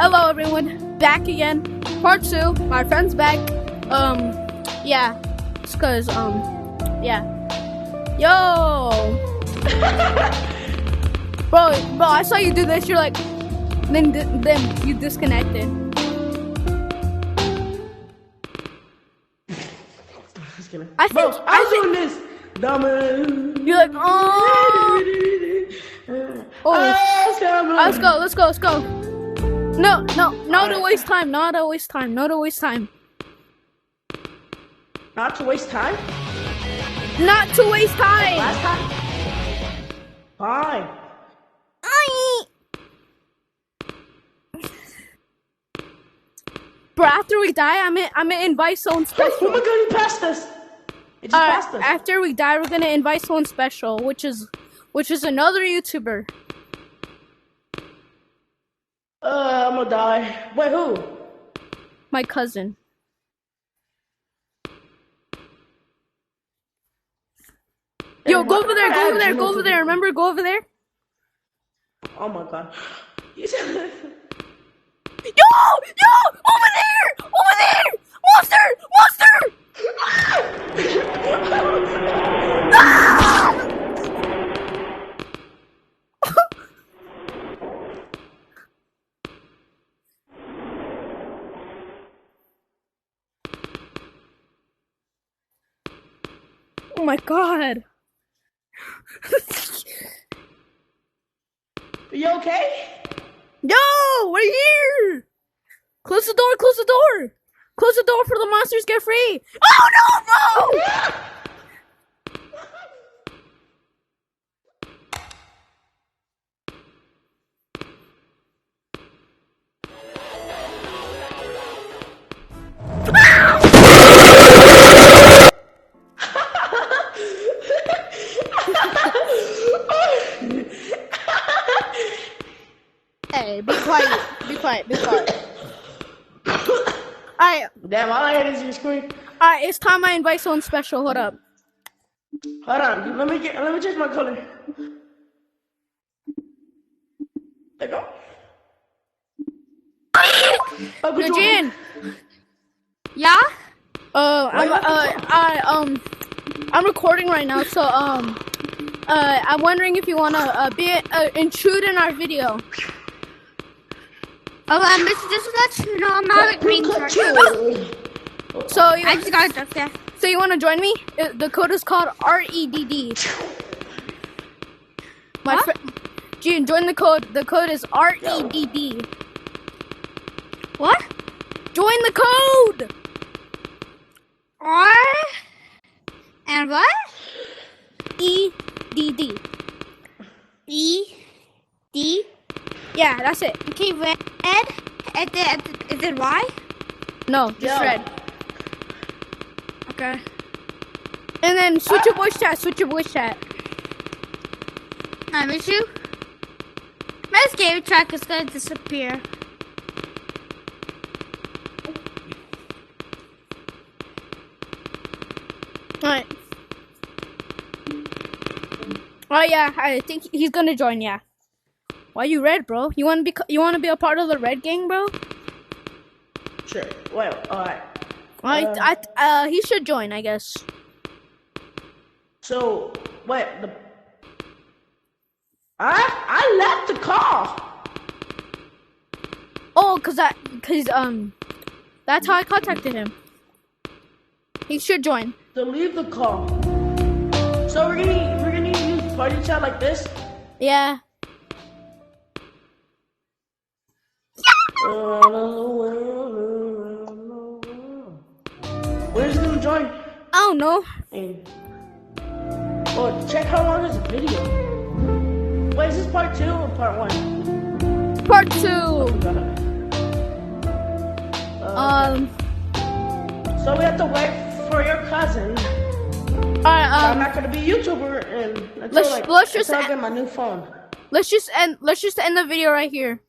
Hello everyone, back again. Part 2, my friend's back. Yeah. It's cause, yeah. Yo! bro, I saw you do this, you're like, then you disconnected. I think, bro, I was doing this. Dumbass. You're like, oh. Let's go. No, to waste time. Not to waste time. Not to waste time? Not to waste time. Last time? Fine. Bro, after we die, I'm gonna invite someone special. Oh my god, he passed us. It just passed us. After we die, we're gonna invite someone special, which is another YouTuber. I'm gonna die. Wait, who? My cousin. Yo, go over there. Remember, go over there. Oh my god. Yo, over there! Monster! Ah! Oh my god. You okay? Yo, we're here! Close the door! Close the door for the monsters get free! Oh no, bro! Hey, be quiet. Alright. Damn, all I heard is your scream. Alright, it's time I invite someone special. Hold up. Hold on, let me change my color. There you go. Eugene. Yeah? I'm recording right now, so I'm wondering if you wanna intrude in our video. Oh, just to let you know, I'm not a green card. So I just got it there. So you want to join me? The code is called REDD. My friend, Gene, join the code. The code is REDD. What? Join the code. R and what? EDD. ED. Yeah, that's it. Okay, red. Is it Y? No, just red. Okay. And then switch your voice chat. I miss you. My escape track is gonna disappear. Alright. Oh yeah, I think he's gonna join. Yeah. Why you red, bro? You wanna be a part of the red gang, bro? Sure. Well, alright. He should join, I guess. So, wait, I left the call. Oh, cause that's how I contacted him. He should join. So leave the call. So we're gonna use party chat like this? Yeah. Where's he gonna join? I don't know. Well, check how long is the video. Wait, is this part 2 or part 1? Part 2. So we have to wait for your cousin. Alright, I'm not gonna be a YouTuber until I get my new phone. Let's just end the video right here.